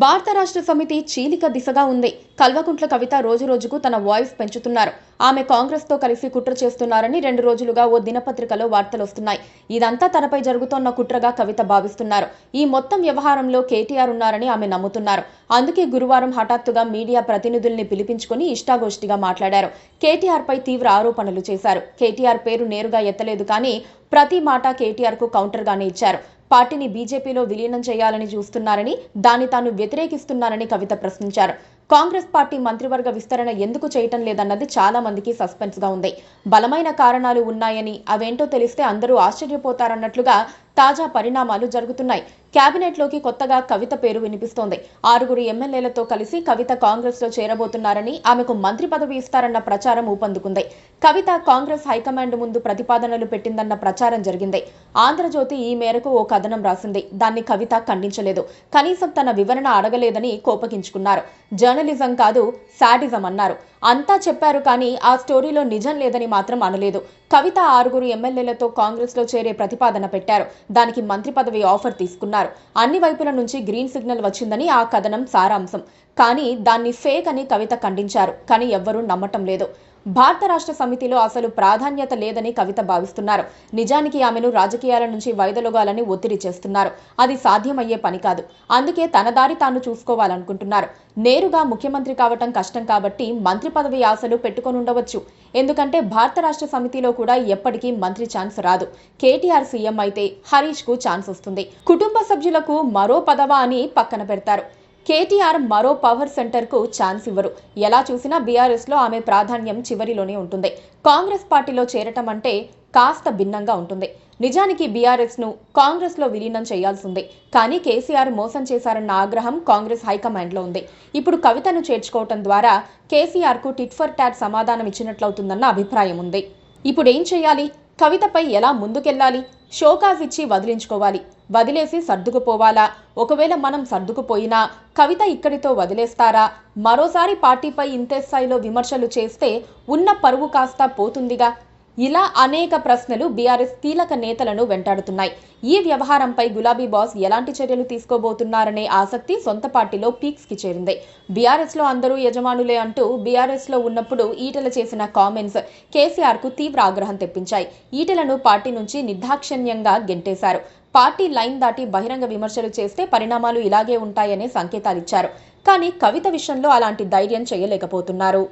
భారత రాష్ట్ర సమితి చీలిక దిశగా ఉంది. కల్వకుంట్ల కవిత రోజురోజుకు తన వాయిస్ పెంచుతున్నారు. ఆమె కాంగ్రెస్ తో కలిసి కుట్ర చేస్తున్నారని 2 రోజులుగా ఓ దినపత్రికలో వార్తలొస్తున్నాయి. ఇదంతా తనపై జరుగుతోన్న కుట్రగా కవిత భావిస్తున్నారు. ఈ మొత్తం వ్యవహారంలో కేటీఆర్ ఉన్నారని ఆమె నమ్ముతున్నారు. అందుకే గురువారం హఠాత్తుగా మీడియా ప్రతినిధుల్ని పిలిపించుకుని ఇష్టాగోష్ఠిగా మాట్లాడారు. కేటీఆర్ పై తీవ్ర ఆరోపణలు చేశారు. కేటీఆర్ పేరు నేరుగా ఎత్తలేదు కానీ ప్రతి మాట కేటీఆర్ కు కౌంటర్ గానే ఇచ్చారు. పార్టీని బీజేపీలో విలీనం చేయాలని చూస్తున్నారని, దాన్ని తాను వ్యతిరేకిస్తున్నానని కవిత ప్రశ్నించారు. కాంగ్రెస్ పార్టీ మంత్రివర్గ విస్తరణ ఎందుకు చేయటం లేదన్నది చాలా మందికి సస్పెన్స్ గా ఉంది. బలమైన కారణాలు ఉన్నాయని, అవేంటో తెలిస్తే అందరూ ఆశ్చర్యపోతారన్నట్లుగా తాజా పరిణామాలు జరుగుతున్నాయి. కేబినెట్ లోకి కొత్తగా కవిత పేరు వినిపిస్తోంది. 6 ఎమ్మెల్యేలతో కలిసి కవిత కాంగ్రెస్ లో చేరబోతున్నారని, ఆమెకు మంత్రి పదవి ఇస్తారన్న ప్రచారం ఊపందుకుంది. కవిత కాంగ్రెస్ హైకమాండ్ ముందు ప్రతిపాదనలు పెట్టిందన్న ప్రచారం జరిగింది. ఆంధ్రజ్యోతి ఈ మేరకు ఓ కథనం రాసింది. దాన్ని కవిత ఖండించలేదు. కనీసం తన వివరణ అడగలేదని కోపగించుకున్నారు. జర్నలిజం కాదు, సాడిజం అన్నారు. అంతా చెప్పారు కానీ ఆ స్టోరీలో నిజం లేదని మాత్రం అనలేదు. కవిత 6 ఎమ్మెల్యేలతో కాంగ్రెస్ లో చేరే ప్రతిపాదన పెట్టారు. దానికి మంత్రి పదవి ఆఫర్ తీసుకున్నారు. అన్ని వైపుల నుంచి గ్రీన్ సిగ్నల్ వచ్చిందని ఆ కథనం సారాంశం. కానీ దాన్ని ఫేక్ అని కవిత ఖండించారు. కానీ ఎవ్వరూ నమ్మటం లేదు. భారత రాష్ట్ర సమితిలో అసలు ప్రాధాన్యత లేదని కవిత భావిస్తున్నారు. నిజానికి ఆమెను రాజకీయాల నుంచి వైదొలగాలని ఒత్తిడి చేస్తున్నారు. అది సాధ్యమయ్యే పని కాదు. అందుకే తన దారి తాను చూసుకోవాలనుకుంటున్నారు. నేరుగా ముఖ్యమంత్రి కావటం కష్టం కాబట్టి మంత్రి పదవి ఆశలు పెట్టుకొనుండవచ్చు. ఎందుకంటే భారత రాష్ట్ర సమితిలో కూడా ఎప్పటికీ మంత్రి ఛాన్స్ రాదు. కేటీఆర్ సీఎం అయితే హరీష్ కు ఛాన్స్ వస్తుంది. కుటుంబ సభ్యులకు మరో పదవా అని పక్కన పెడతారు. కేటీఆర్ మరో పవర్ సెంటర్ కు ఛాన్స్ ఇవ్వరు. ఎలా చూసినా బీఆర్ఎస్ లో ఆమె ప్రాధాన్యం చివరిలోనే ఉంటుంది. కాంగ్రెస్ పార్టీలో చేరటం అంటే కాస్త భిన్నంగా ఉంటుంది. నిజానికి బీఆర్ఎస్ ను కాంగ్రెస్ లో విలీనం చేయాల్సిందే. కానీ కేసీఆర్ మోసం చేశారన్న ఆగ్రహం కాంగ్రెస్ హైకమాండ్ లో ఉంది. ఇప్పుడు కవితను చేర్చుకోవటం ద్వారా కేసీఆర్ కు టిట్ ఫర్ టాట్ సమాధానం ఇచ్చినట్లవుతుందన్న అభిప్రాయం ఉంది. ఇప్పుడు ఏం చేయాలి? కవితపై ఎలా ముందుకెళ్లాలి? షోకాజ్ ఇచ్చి వదిలించుకోవాలి, వదిలేసి సర్దుకుపోవాలా? ఒకవేళ మనం సర్దుకుపోయినా కవిత ఇక్కడితో వదిలేస్తారా? మరోసారి పార్టీపై ఇంతే స్థాయిలో విమర్శలు చేస్తే ఉన్న పరువు కాస్త పోతుందిగా? ఇలా అనేక ప్రశ్నలు బీఆర్ఎస్ కీలక నేతలను వెంటాడుతున్నాయి. ఈ వ్యవహారంపై గులాబీ బాస్ ఎలాంటి చర్యలు తీసుకోబోతున్నారనే ఆసక్తి సొంత పార్టీలో పీక్స్ కి చేరింది. బీఆర్ఎస్ లో అందరూ యజమానులే అంటూ బీఆర్ఎస్ లో ఉన్నప్పుడు ఈటెల చేసిన కామెంట్స్ కేసీఆర్ కు తీవ్ర ఆగ్రహం తెప్పించాయి. ఈటెలను పార్టీ నుంచి నిర్దాక్షిణ్యంగా గెంటేశారు. పార్టీ లైన్ దాటి బహిరంగ విమర్శలు చేస్తే పరిణామాలు ఇలాగే ఉంటాయనే సంకేతాలిచ్చారు. కానీ కవిత విషయంలో అలాంటి ధైర్యం చేయలేకపోతున్నారు.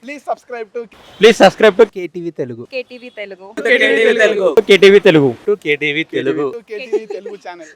Please subscribe to KTV Telugu. KTV Telugu. KTV Telugu. KTV Telugu channel.